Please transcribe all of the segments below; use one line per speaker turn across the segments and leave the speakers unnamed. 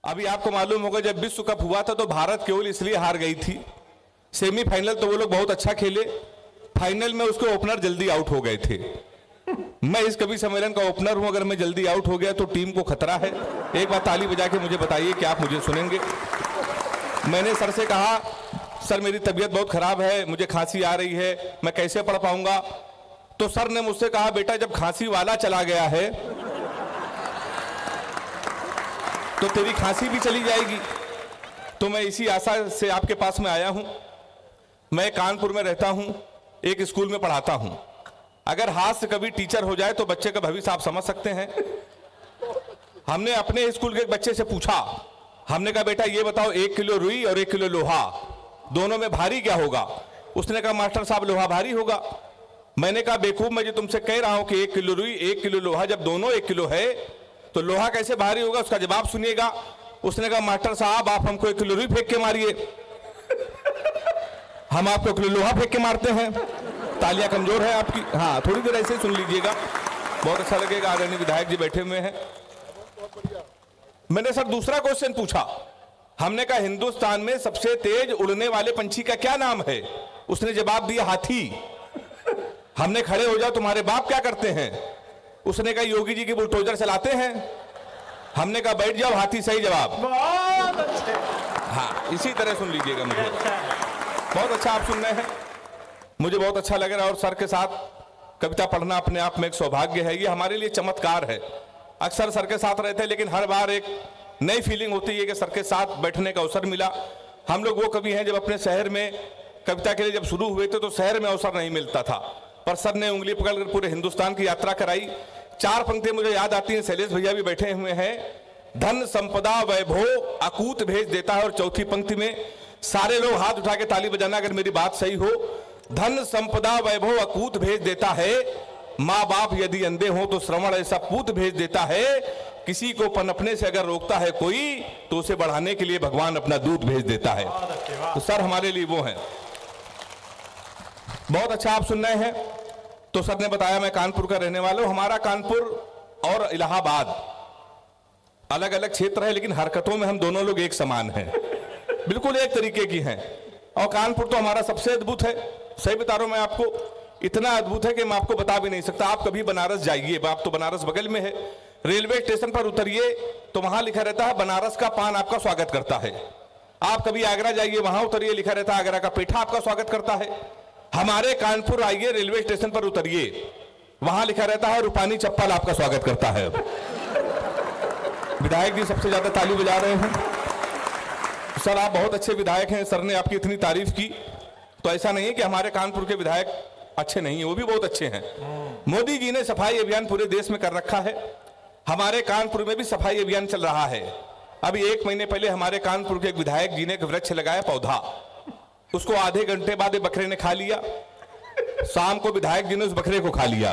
अभी आपको मालूम होगा जब विश्व कप हुआ था तो भारत केवल इसलिए हार गई थी। सेमीफाइनल तो वो लोग बहुत अच्छा खेले, फाइनल में उसके ओपनर जल्दी आउट हो गए थे। मैं इस कवि सम्मेलन का ओपनर हूं, अगर मैं जल्दी आउट हो गया तो टीम को खतरा है। एक बार ताली बजा के मुझे बताइए कि आप मुझे सुनेंगे। मैंने सर से कहा, सर मेरी तबीयत बहुत खराब है, मुझे खांसी आ रही है, मैं कैसे पढ़ पाऊंगा? तो सर ने मुझसे कहा, बेटा जब खांसी वाला चला गया है तो तेरी खांसी भी चली जाएगी। तो मैं इसी आशा से आपके पास में आया हूं। मैं कानपुर में रहता हूं, एक स्कूल में पढ़ाता हूं। अगर हाथ से कभी टीचर हो जाए तो बच्चे का भविष्य आप समझ सकते हैं। हमने अपने स्कूल के एक बच्चे से पूछा, हमने कहा बेटा ये बताओ 1 किलो रुई और 1 किलो लोहा दोनों में भारी क्या होगा? उसने कहा मास्टर साहब लोहा भारी होगा। मैंने कहा बेवकूफ, मैं जो तुमसे कह रहा हूं कि 1 किलो रुई 1 किलो लोहा, जब दोनों 1 किलो है तो लोहा कैसे भारी होगा? उसका जवाब सुनिएगा। उसने कहा मास्टर साहब आप हमको 1 किलो रुई फेंक के मारिए, हम आपको 1 किलो लोहा फेंक के मारते हैं। तालियां कमजोर है आपकी। हाँ, थोड़ी देर ऐसे ही सुन लीजिएगा, बहुत अच्छा लगेगा। आदरणीय विधायक जी बैठे हुए हैं। मैंने सर दूसरा क्वेश्चन पूछा, हमने कहा हिंदुस्तान में सबसे तेज उड़ने वाले पंछी का क्या नाम है? उसने जवाब दिया हाथी। हमने खड़े हो जाओ तुम्हारे बाप क्या करते हैं? उसने कहा योगी जी की बुलडोजर चलाते हैं। हमने कहा बैठ जाओ, हाथी सही जवाब।
बहुत अच्छे।
हाँ, इसी तरह सुन लीजिएगा। मुझे बहुत अच्छा आप सुन रहे हैं, मुझे बहुत अच्छा लग रहा है। और सर के साथ कविता पढ़ना अपने आप में एक सौभाग्य है, ये हमारे लिए चमत्कार है। अक्सर सर के साथ रहते हैं लेकिन हर बार एक नई फीलिंग होती है कि सर के साथ बैठने का अवसर मिला। हम लोग वो कवि हैं जब अपने शहर में कविता के लिए जब शुरू हुए थे तो शहर में अवसर नहीं मिलता था, पर सर ने उंगली पकड़कर पूरे हिंदुस्तान की यात्रा कराई। 4 पंक्तियां मुझे याद आती हैं, शैलेश भैया भी बैठे हुए हैं। धन संपदा वैभव अकूत भेज देता है। और चौथी पंक्ति में सारे लोग हाथ उठा के ताली बजाना अगर मेरी बात सही हो। धन संपदा वैभव अकूत भेज देता है, माँ बाप यदि अंधे हो तो श्रवण ऐसा पूत भेज देता है। किसी को पनपने से अगर रोकता है कोई तो उसे बढ़ाने के लिए भगवान अपना दूध भेज देता है। तो सर हमारे लिए वो हैं। बहुत अच्छा आप सुन रहे हैं। तो सर ने बताया मैं कानपुर का रहने वाला हूं। हमारा कानपुर और इलाहाबाद अलग अलग क्षेत्र है लेकिन हरकतों में हम दोनों लोग एक समान हैं, बिल्कुल एक तरीके की हैं। और कानपुर तो हमारा सबसे अद्भुत है, सही बता रहा हूं मैं आपको, इतना अद्भुत है कि मैं आपको बता भी नहीं सकता। आप कभी बनारस जाइए, आप तो बनारस बगल में है, रेलवे स्टेशन पर उतरिए तो वहां लिखा रहता है बनारस का पान आपका स्वागत करता है। आप कभी आगरा जाइए, वहां उतरिए, लिखा रहता है आगरा का पेठा आपका स्वागत करता है। हमारे कानपुर आइए, रेलवे स्टेशन पर उतरिए, वहां लिखा रहता है रूपानी चप्पल आपका स्वागत करता है। विधायक जी सबसे ज्यादा ताली बजा रहे हैं। सर आप बहुत अच्छे विधायक हैं, सर ने आपकी इतनी तारीफ की, तो ऐसा नहीं है कि हमारे कानपुर के विधायक अच्छे नहीं है, वो भी बहुत अच्छे हैं। मोदी जी ने सफाई अभियान पूरे देश में कर रखा है, हमारे कानपुर में भी सफाई अभियान चल रहा है। अभी 1 महीने पहले हमारे कानपुर के एक विधायक जी ने एक वृक्ष लगाया, पौधा, उसको आधे घंटे बाद एक बकरे ने खा लिया। शाम को विधायक जी ने उस बकरे को खा लिया।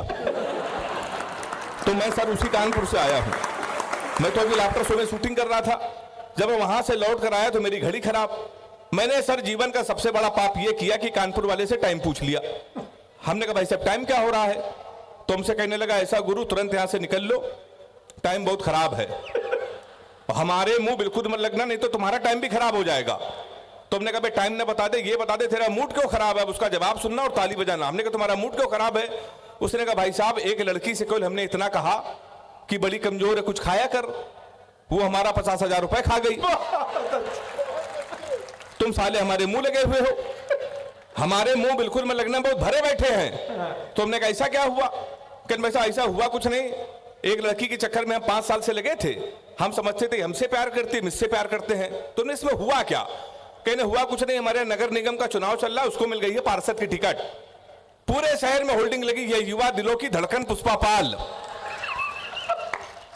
तो मैं सर उसी कानपुर से आया हूं। मैं तो अभी लाफ्टर शो में शूटिंग कर रहा था, जब मैं वहां से लौट कर आया तो मेरी घड़ी खराब। मैंने सर जीवन का सबसे बड़ा पाप यह किया कि कानपुर वाले से टाइम पूछ लिया। हमने कहा भाई साहब टाइम क्या हो रहा है? तो हमसे कहने लगा ऐसा गुरु तुरंत यहां से निकल लो, टाइम बहुत खराब है। हमारे मुंह बिल्कुल मत लगना, नहीं तो तुम्हारा टाइम भी खराब हो जाएगा। तो हमने कहा भाई टाइम ना बता दे, ये बता दे तेरा मूड क्यों खराब है, उसका जवाब सुनना और ताली बजाना। हमने कहा तुम्हारा मूड क्यों खराब है? उसने कहा भाई साहब एक लड़की से केवल हमने इतना कहा कि बड़ी कमजोर है, कुछ खाया कर, वो हमारा 50,000 रुपए खा गई। तुम साले हमारे मुंह लगे हुए हो, हमारे मुंह बिल्कुल में लगना बहुत भरे बैठे हैं। तो हमने कहा ऐसा क्या हुआ? कहने ऐसा हुआ कुछ नहीं, एक लड़की के चक्कर में हम 5 साल से लगे थे, हम समझते थे हमसे प्यार करती है, मुझसे प्यार करते हैं। तुमने इसमें हुआ क्या? कहने हुआ कुछ नहीं, हमारे नगर निगम का चुनाव चल रहा है, उसको मिल गई है पार्षद की टिकट। पूरे शहर में होल्डिंग लगी है, युवा दिलों की धड़कन पुष्पा पाल।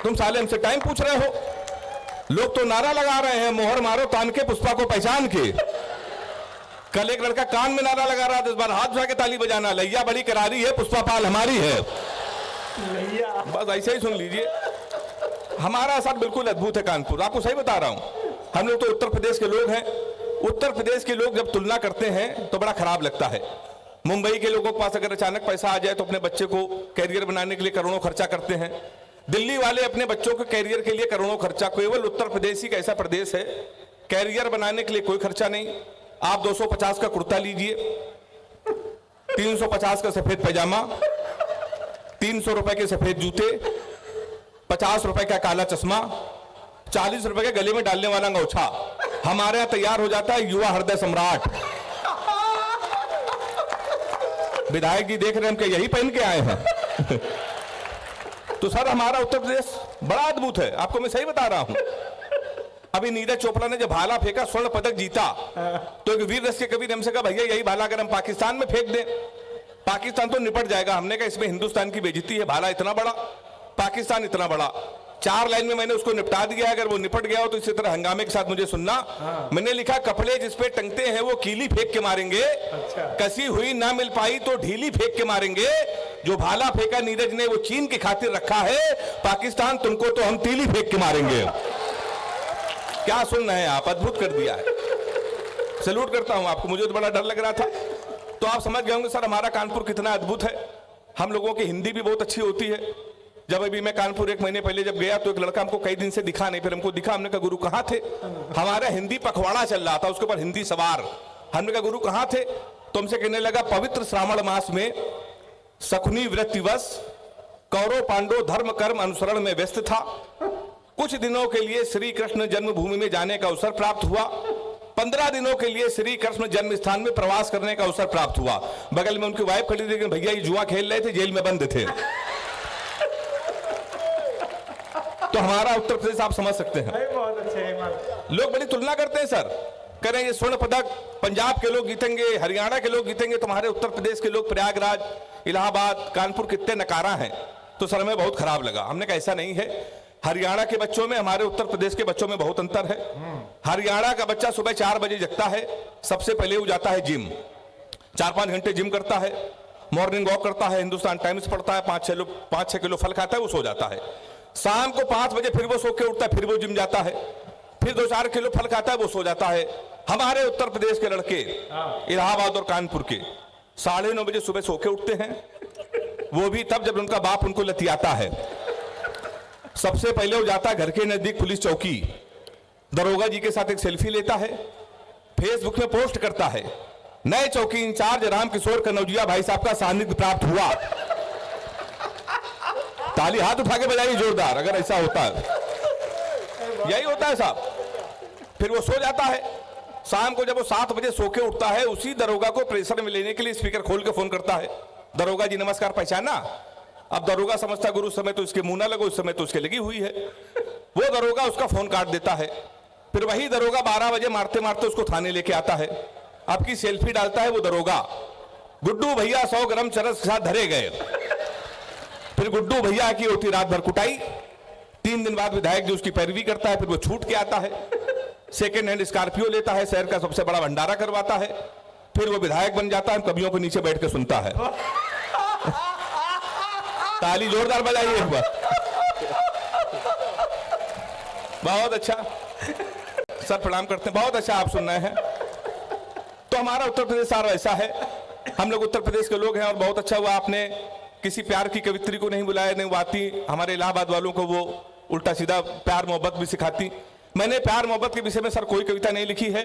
तुम साले हमसे टाइम पूछ रहे हो? लोग तो नारा लगा रहे हैं, मोहर मारो तान के पुष्पा को पहचान के। कल एक लड़का कान में नारा लगा रहा था, इस बार हाथ उठा के ताली बजाना, लैया बड़ी करारी है, पुष्पा पाल हमारी है। बस ऐसे ही सुन लीजिए। हमारा साथ बिल्कुल अद्भुत है कानपुर, आपको सही बता रहा हूं। हम लोग तो उत्तर प्रदेश के लोग हैं, उत्तर प्रदेश के लोग जब तुलना करते हैं तो बड़ा खराब लगता है। मुंबई के लोगों के पास अगर अचानक पैसा आ जाए तो अपने बच्चे को कैरियर बनाने के लिए करोड़ों खर्चा करते हैं। दिल्ली वाले अपने बच्चों के कैरियर के लिए करोड़ों खर्चा, केवल उत्तर प्रदेश ही का ऐसा प्रदेश है कैरियर बनाने के लिए कोई खर्चा नहीं। आप 250 का कुर्ता लीजिए, 350 का सफेद पैजामा, 300 रुपए के सफेद जूते, 50 रुपए का काला चश्मा, 40 रुपए के गले में डालने वाला अंगोछा, हमारे यहां तैयार हो जाता है युवा हृदय सम्राट। विधायक जी देख रहे हैं हम क्या यही पहन के आए हैं? तो सर हमारा उत्तर प्रदेश बड़ा अद्भुत है, आपको मैं सही बता रहा हूं। अभी नीरज चोपड़ा ने जब भाला फेंका, स्वर्ण पदक जीता, तो एक वीर रस के कबीर हमसे कहा भैया यही भाला अगर हम पाकिस्तान में फेंक दें, पाकिस्तान तो निपट जाएगा। हमने कहा इसमें हिंदुस्तान की बेइज्जती है, भाला इतना बड़ा, पाकिस्तान इतना बड़ा। 4 लाइन में मैंने उसको निपटा दिया। अगर वो निपट गया हो तो इसी तरह हंगामे के साथ मुझे सुनना। मैंने लिखा कपड़े जिस पे टंगते हैं वो कीली फेंक के मारेंगे, कसी हुई ना मिल पाई तो ढीली फेंक के मारेंगे। जो भाला फेंका नीरज ने वो चीन की खातिर रखा है, पाकिस्तान तुमको तो हम तीली फेंक के मारेंगे। क्या सुन रहे हैं आप? अद्भुत कर दिया है। सैल्यूट करता हूं आपको, मुझे तो बड़ा डर लग रहा था। तो आप समझ गए होंगे सर हमारा कानपुर कितना अद्भुत है। हम लोगों की हिंदी भी बहुत अच्छी होती है। जब अभी मैं कानपुर 1 महीने पहले जब गया तो एक लड़का हमको कई दिन से दिखा नहीं, फिर हमको दिखा। हमने कहा गुरु कहाँ थे? हमारा हिंदी पखवाड़ा चल रहा था, उसके ऊपर हिंदी सवार। हमने कहा गुरु कहाँ थे? तो हमसे कहने लगा पवित्र श्रावण मास में शकुनी वृत्तिवश कौरव पांडव धर्म कर्म अनुसरण में व्यस्त था। कुछ दिनों के लिए श्री कृष्ण जन्मभूमि में जाने का अवसर प्राप्त हुआ। 15 दिनों के लिए श्री कृष्ण जन्म स्थान में प्रवास करने का अवसर प्राप्त हुआ। बगल में उनकी वाइफ खड़ी थी, लेकिन भैया ये जुआ खेल रहे थे, जेल में बंद थे। तो हमारा उत्तर प्रदेश आप समझ सकते हैं।
बहुत अच्छे
लोग बड़ी तुलना करते हैं सर, कह रहे हैं ये स्वर्ण पदक पंजाब के लोग जीतेंगे, हरियाणा के लोग जीतेंगे, तुम्हारे उत्तर प्रदेश के लोग प्रयागराज, इलाहाबाद, कानपुर कितने नकारा हैं। तो सर हमें बहुत खराब लगा। हमने कहा ऐसा नहीं है। हरियाणा के बच्चों में हमारे उत्तर प्रदेश के बच्चों में बहुत अंतर है। हरियाणा का बच्चा सुबह 4 बजे जगता है, सबसे पहले वो जाता है जिम, 4-5 घंटे जिम करता है, मॉर्निंग वॉक करता है, हिंदुस्तान टाइम्स पढ़ता है, 5-6 किलो फल खाता है, वो सो जाता है। शाम को 5 बजे फिर वो सो के उठता है, फिर वो जिम जाता है, फिर 2-4 किलो फल खाता है, वो सो जाता है। हमारे उत्तर प्रदेश के लड़के इलाहाबाद और कानपुर के 9:30 बजे सुबह सो के उठते हैं, वो भी तब जब उनका बाप उनको लतियाता है। सबसे पहले वो जाता है घर के नजदीक पुलिस चौकी, दरोगा जी के साथ एक सेल्फी लेता है, फेसबुक में पोस्ट करता है, नए चौकी इंचार्ज रामकिशोर कनौजिया भाई साहब का सानिध्य प्राप्त हुआ। ताली हाथ उठा के बजाइए जोरदार अगर ऐसा होता है। यही होता है साहब। फिर वो सो जाता है। शाम को जब वो 7 बजे सो के उठता है, उसी दरोगा को प्रेशर में लेने के लिए स्पीकर खोल के फोन करता है, दरोगा जी नमस्कार, पहचाना? अब दरोगा समझता गुरु, उस समय तो इसके मुंह ना लगो, उस समय तो उसके लगी हुई है। वो दरोगा उसका फोन काट देता है। फिर वही दरोगा 12 बजे मारते मारते उसको थाने लेके आता है। आपकी सेल्फी डालता है वो दरोगा, गुड्डू भैया 100 ग्राम चरस के साथ धरे गए। फिर गुड्डू भैया की होती रात भर कुटाई। 3 दिन बाद विधायक जी उसकी पैरवी करता है, फिर वो छूट के आता है, सेकेंड हैंड स्कॉर्पियो लेता है, शहर का सबसे बड़ा भंडारा करवाता है, फिर वो विधायक बन जाता है, कवियों के नीचे बैठ के सुनता है। ताली जोरदार बजाइए एक बार। बहुत अच्छा सर, प्रणाम करते हैं। बहुत अच्छा आप सुन रहे हैं। तो हमारा उत्तर प्रदेश सारा ऐसा है। हम लोग उत्तर प्रदेश के लोग हैं और बहुत अच्छा हुआ आपने किसी प्यार की कवित्री को नहीं बुलाया, नहीं वो आती हमारे इलाहाबाद वालों को, वो उल्टा सीधा प्यार मोहब्बत भी सिखाती। मैंने प्यार मोहब्बत के विषय में सर कोई कविता नहीं लिखी है।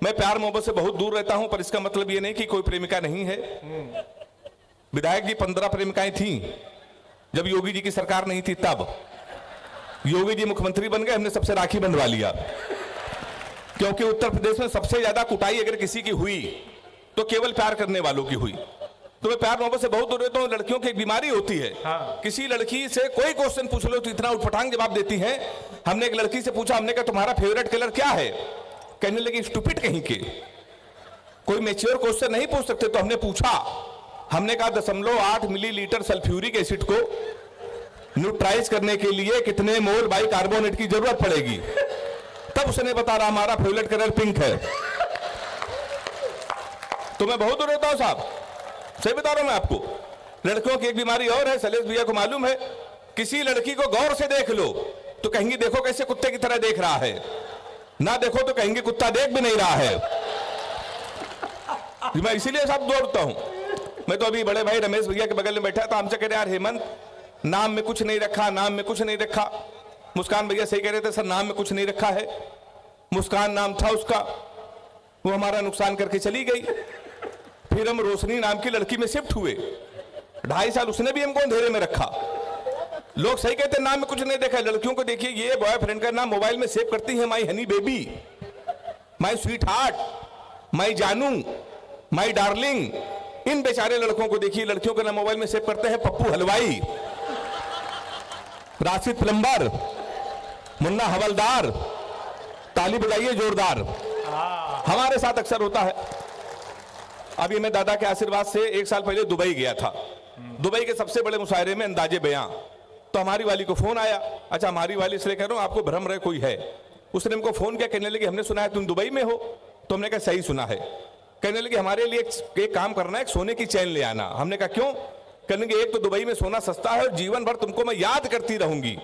मैं प्यार मोहब्बत से बहुत दूर रहता हूं, पर इसका मतलब ये नहीं कि कोई प्रेमिका नहीं है। विधायक जी 15 प्रेमिकाएं थी जब योगी जी की सरकार नहीं थी। तब योगी जी मुख्यमंत्री बन गए, हमने सबसे राखी बंधवा लिया, क्योंकि उत्तर प्रदेश में सबसे ज्यादा कुटाई अगर किसी की हुई तो केवल प्यार करने वालों की हुई। तो मैं प्यार मोहब्बत से बहुत दूर रहता हूँ। लड़कियों की एक बीमारी होती है, किसी लड़की से कोई क्वेश्चन पूछ लो तो इतना उठपटांग जवाब देती है। हमने एक लड़की से पूछा, हमने कहा तुम्हारा फेवरेट कलर क्या है? कहने लगी स्टूपिड कहीं के, कोई मैच्योर क्वेश्चन नहीं पूछ सकते। तो हमने पूछा, हमने कहा 0.8 मिलीलीटर सल्फ्यूरिक एसिड को न्यूट्राइज करने के लिए कितने मोल बाइकार्बोनेट की जरूरत पड़ेगी? तब उसने बता रहा हमारा फेवरेट कलर पिंक है। तो मैं बहुत दूर रहता हूं साहब, सही बता रहा हूं मैं आपको। लड़कियों की एक बीमारी और है, शैलेश भैया को मालूम है। किसी लड़की को गौर से देख लो तो कहेंगे देखो कैसे कुत्ते की तरह देख रहा है, ना देखो तो कहेंगे कुत्ता देख भी नहीं रहा है। मैं इसीलिए साहब दौड़ता हूं। मैं तो अभी बड़े भाई रमेश भैया के बगल में बैठा था, हमसे कह रहे यार हेमंत नाम में कुछ नहीं रखा, नाम में कुछ नहीं रखा। मुस्कान भैया सही कह रहे थे, सर नाम में कुछ नहीं रखा है। मुस्कान नाम था उसका, वो हमारा नुकसान करके चली गई। फिर हम रोशनी नाम की लड़की में शिफ्ट हुए, 2.5 साल उसने भी हमको अंधेरे में रखा। लोग सही कहते नाम में कुछ नहीं देखा। लड़कियों को देखिए, ये बॉयफ्रेंड का नाम मोबाइल में सेव करती है, my honey baby, my sweetheart, my जानू, माई डार्लिंग। इन बेचारे लड़कों को देखिए, लड़कियों का नाम मोबाइल में सेव करते हैं पप्पू हलवाई, राशिद प्लम्बर, मुन्ना हवलदार। ताली बजाइए जोरदार। हमारे साथ अक्सर होता है। अभी मैं दादा के आशीर्वाद से 1 साल पहले दुबई गया था। दुबई के सबसे बड़े मुशायरे में अंदाजे बयां, तो हमारी वाली को फोन आया। अच्छा, हमारी वाली इसलिए कह रहा हूं, आपको भ्रम रहे कोई है। उसने हमको फोन किया, कहने लगी हमने सुना है तुम दुबई में हो। तो हमने कहा सही सुना है। कहने लगी हमारे लिए एक काम करना है, एक सोने की चैन ले आना। हमने कहा क्यों? कहने लगे एक तो दुबई में सोना सस्ता है और जीवन भर तुमको मैं याद करती रहूंगी।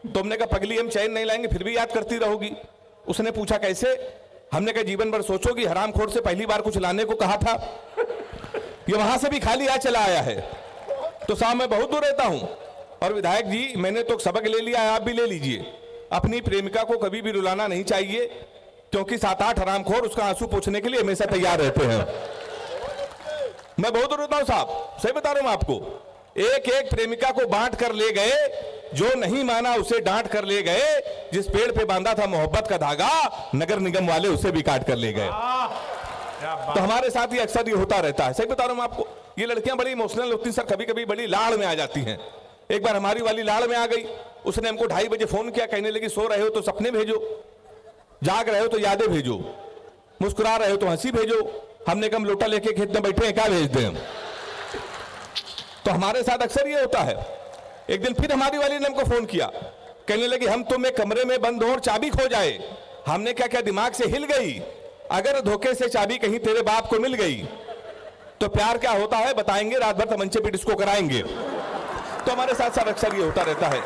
तो हमने कहा पगली, हम चैन नहीं लाएंगे फिर भी याद करती रहोगी। उसने पूछा कैसे? हमने कहा जीवन भर सोचोगी, हरामखोर से पहली बार कुछ लाने को कहा था, ये वहां से भी खाली आ चला आया है। तो साहब मैं बहुत दूर रहता हूं, और विधायक जी मैंने तो सबक ले लिया है, आप भी ले लीजिए। अपनी प्रेमिका को कभी भी रुलाना नहीं चाहिए, क्योंकि 7-8 हरामखोर उसका आंसू पोंछने के लिए हमेशा तैयार रहते हैं। मैं बहुत दूर रहता हूं साहब, सही बता रहा हूं आपको। एक एक प्रेमिका को बांट कर ले गए, जो नहीं माना उसे डांट कर ले गए। जिस पेड़ पे बांधा था मोहब्बत का धागा, नगर निगम वाले उसे भी काट कर ले गए। तो हमारे साथ ही अक्सर ये होता रहता है, सही बता रहा हूं आपको। ये लड़कियां बड़ी इमोशनल होती हैं सर, कभी कभी बड़ी लाड़ में आ जाती हैं। एक बार हमारी वाली लाड़ में आ गई, उसने हमको 2:30 बजे फोन किया, कहने लगी सो रहे हो तो सपने भेजो, जाग रहे हो तो यादें भेजो, मुस्कुरा रहे हो तो हंसी भेजो। हमने कम लोटा लेके खेत में बैठे हैं, क्या भेज दें? तो हमारे साथ अक्सर ये होता है। एक दिन फिर हमारी वाली ने हमको फोन किया, कहने लगी हम तुम्हें कमरे में बंद हो और चाबी खो जाए। हमने क्या दिमाग से हिल गई? अगर धोखे से चाबी कहीं तेरे बाप को मिल गई तो प्यार क्या होता है बताएंगे, रात भर तमंचे पे डिस्को कराएंगे। तो हमारे साथ अक्सर ये होता रहता है।